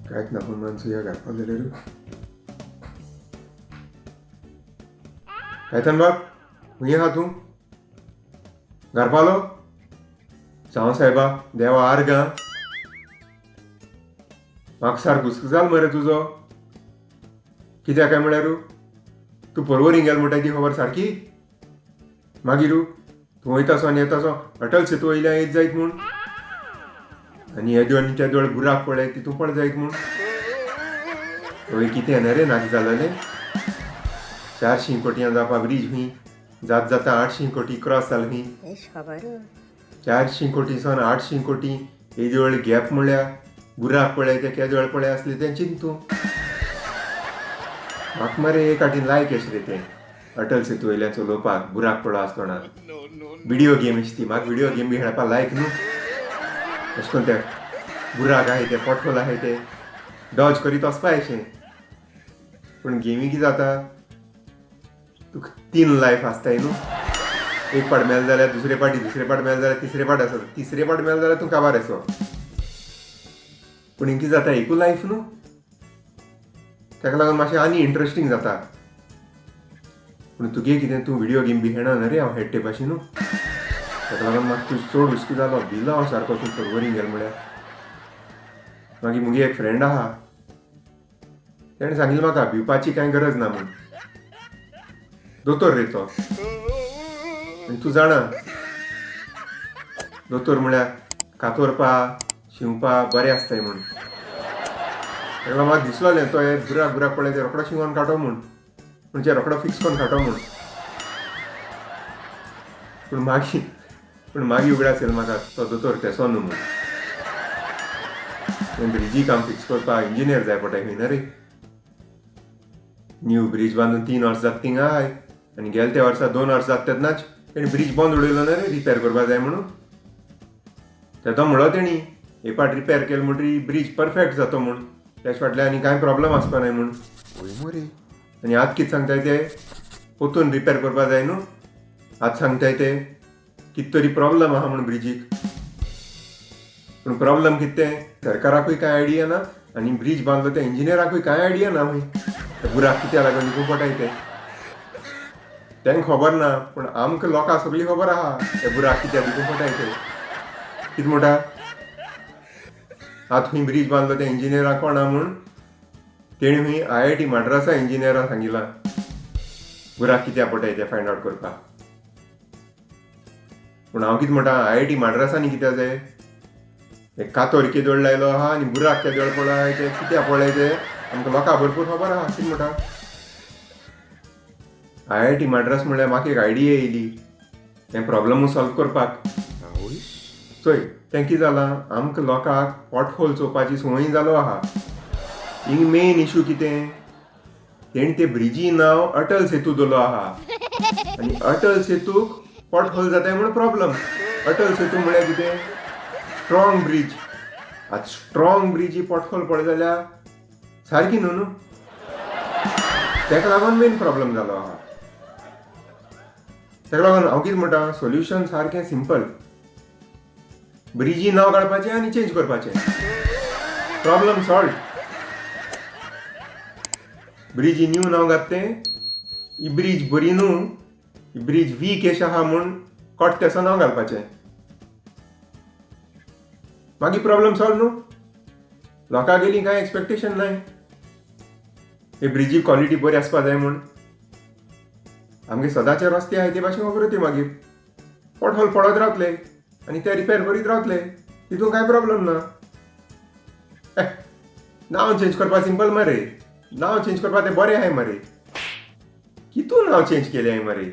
कांयच ना पूण मानसुया घालपाक गेले रे. कायतन बाब खंय आहा तूं? घरा पावलो? जावं सायबा देवा आर्ग आं. म्हाका सारको हुस्को जाल मरे तुजो. कित्याक काय म्हळ्यार तूं परवरी गेल म्हणटा ती खबर सारकी? मागीर तूं वयतासो आनी येतासो अटल सेतू वयल्यान येत जायत म्हूण आनी येद्यो आनी तेद्यो बुराक पळय ती तूं पळ जायत म्हूण. हय कितें ना रे नाका जालें 400 कोटयां जावपा ब्रीज खंय जात जाता 800 कोटी क्रॉस जालें खंय. 400 कोटी सावन 800 कोटी हेजे वेळ गॅप म्हळ्यार बुराक पळय ते केदे वेळ पळय आसले तें चिंत तूं. म्हाका मरे एक आटीन लायक अशें रे तें अटल सेतू वयल्यान चलोवपाक बुराक पडो आसतना. विडियो गेम अशी ती म्हाका विडियो गेम बी खेळपाक लायक न्हू. अशें करून ते बुराक आहाय ते पोटहोल आहाय ते डॉज करीत वचपाक अशें. पूण गेमी कितें जाता तुका 3 लायफ आसताय न्हू. एक पाट मेल जाल्यार दुसरे पाटी मेल जाल्यार तिसरे पाट आसा तिसरे पाट मेल जाल्यार तूं काबार आसो. पूण कितें जाता एकू लायफ न्हू. ताका लागून मातशें आनी इंट्रस्टींग जाता. पूण तुगे कितें तूं विडियो गेम बी खेळना न्हू रे हांव हेड टेप अशें न्हू. ताका लागून म्हाका तूं चड हुस्को जालो भिलो हांव सारको तूं परवरी गेल म्हळ्यार. मागीर मुगे एक फ्रेंड आहा तेणें सांगिल्लें म्हाका भिवपाची कांय गरज ना म्हूण. दोतोर रे तो. आनी तूं जाणा दोतोर म्हळ्यार कातोरपा शिंवपा बरें आसताय म्हूण. ताका म्हाका दिसलोलें तो हे बुराक पळय ते रोकडो शिंवोन काडटो म्हूण म्हणजे रोकडो फिक्स करून काडटो म्हूण. पूण मागीर उगडास येयलो म्हाका तो दोतोर तेसो न्हू म्हूण. ब्रिजी काम फिक्स करपाक इंजिनियर जाय पडटा खंय ना रे. न्यू ब्रिज बांदून 3 वर्स जाता थिंग आहाय आनी गेल्या त्या वर्सा 2 वर्स जाता तेन्नाच तेणी ब्रिज बंद उडयलो ना रे रिपेर करपाक जाय म्हणून. तेदो म्हणलो तेणी हे पाट रिपेर केलो म्हणटरी ब्रिज परफेक्ट जातो म्हूण. तेच फाटल्यान आनी कांय प्रॉब्लम आसपा नाय म्हूण. हय मरे. आनी आतां कितें सांगताय ते पोतून रिपेर करपाक जाय न्हू. आतां सांगताय ते कितें तरी प्रॉब्लम आहा म्हूण ब्रिजीक. पूण प्रॉब्लम कितें तें सरकाराकूय कांय आयडिया ना आनी ब्रिज बांदलो त्या इंजिनियराकूय कांय आयडिया ना खंय. ते बुराक कित्या लागून निघून पडटाय ते तांकां खबर ना. पूण आमकां लोकांक सगळी खबर आहा ते बुराक कित्या निघून पडटाय ते. कितें म्हणटा आतां खंय ब्रिज बांदलो त्या इंजिनियराक कोण आहा म्हूण तेणी खंय IIT मद्रासा इंजिनियराक सांगिल्लां बुराक कित्या पडटाय ते फायंड आवट करपाक. पूण हांव कितें म्हणटा IIT मद्रासांनी कित्या जाय एक कातोर केदोळ लायलो आहा आनी बुराक केदोळ पळय ते कित्या पळय ते आमकां लोकांक भरपूर खबर आहा. कितें म्हणटा IIT मद्रास म्हळ्यार म्हाका एक आयडिया येयली हें प्रॉब्लमूय सॉल्व करपाक. चोय तें कितें जालां आमकां लोकांक पोटहोल चोवपाची संवय जालो आहा. हिंग मेन इशू कितें तेणी ते ब्रिजी नांव अटल सेतू दवरलो आहा आनी अटल सेतूक पोटहोल जाताय म्हूण प्रॉब्लम. अटल सेतू म्हळ्यार कितें स्ट्रॉंग ब्रिज. आतां स्ट्रॉंग ब्रिजी पोटहोल पळय जाल्यार सारकी न्हू. ताका लागून मेन प्रॉब्लम जालो आहा. ताका लागून हांव कितें म्हणटा सोल्युशन सारकें सिंपल. ब्रिजी नांव काडपाचें आनी चेंज करपाचें. Problem solve. ब्रिजी न्यू नांव घात तें ही ब्रिज बरी न्हू ही ब्रिज वीक एश आहा म्हूण कोट तेसो नांव घालपाचें. मागीर प्रॉब्लम सॉल्व न्हू. लोकां गेली कांय एक्सपेक्टेशन नाय हे ब्रिजी क्वॉलिटी बरी आसपा जाय म्हूण. आमगे सदांचे रस्ते आहाय ते भाशेन खबर ती मागीर पोटहोल पडत रावतले आनी ते रिपेर करीत रावतले. तितून कांय प्रॉब्लम ना. नांव चेंज करपाक सिंपल मरे. नांव चेंज करपाक तें बरें आहाय मरे. कितून नांव चेंज केलें हांवें मरे.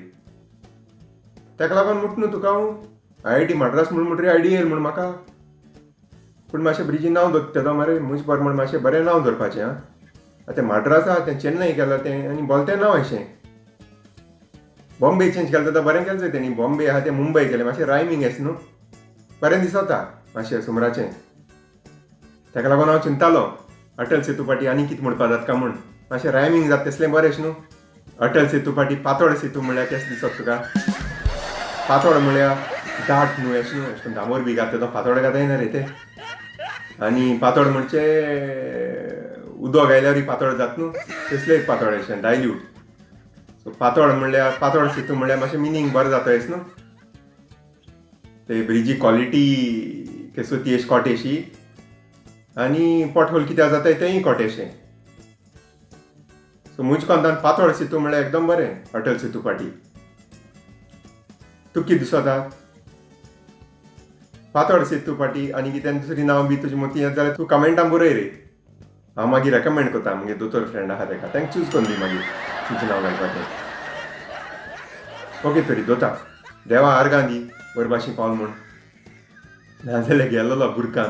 ताका लागून म्हणटा न्हू तुका हांव IIT मद्रास म्हणटरी आयडिया येयली म्हूण म्हाका. पूण मातशें ब्रिजी नांव दवरता मरे म्हजे प्रमाण मातशें बरें नांव दवरपाचें आं. आतां मद्रास आहा तें चेन्नई केलां तें आनी बोलतें नांव अशें. बॉम्बे चेंज केलें जाल्यार बरें केलें तेणी. बॉम्बे आहा तें मुंबय केलें मातशें रायमींग अशें न्हू. बरें दिसता मातशें सुमराचें. ताका लागून हांव चिंतालो अटल सेतू पाटी आनी कितें म्हणपा जाता काय म्हूण. मातशें रायमींग जाता तसलें बरें अशें न्हू. अटल सेतू पाटी पातोळ सेतू म्हळ्यार केशें दिसता तुका. पातोळ म्हळ्यार दाट न्हू अशें न्हू. अशें करून दामोर बी घातले तो पातोळ घाताय ना रे ते. आनी पातोळ म्हणचे उदक आयल्यारूय पातळ जाता न्हू तसलें एक पातळ अशें डायल्यूट. सो पातळ म्हणल्यार पातळ सितू म्हणल्यार मातशें मिनींग बरें जाता येस न्हू. ते ब्रिजी क्वॉलिटी केसो ती अशी कोटेशी आनी पोटहोल कित्याक जाता तेंय कोटेशें. सो मुजे कोंतान पातळ सितू म्हणल्यार एकदम बरें अटल सेतू पाटी. तुका कितें दिसता? पातळ सेतू पाटी आनी कितें दुसरी नांव बी तुजी मोती येत जाल्यार तूं कमेंटान बरय रे. हांव मागीर रेकमेंड करता म्हगे दोतोर फ्रेंड आहा तेका, तांकां चूज करून दी मागीर तुजें नांव घालपाचें. ओके तरी दोता देवा आर्गां दी बरे भाशेन पावल म्हूण, नाजाल्यार गेलोलो बुरकां.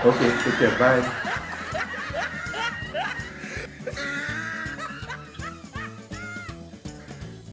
Okay take care bye.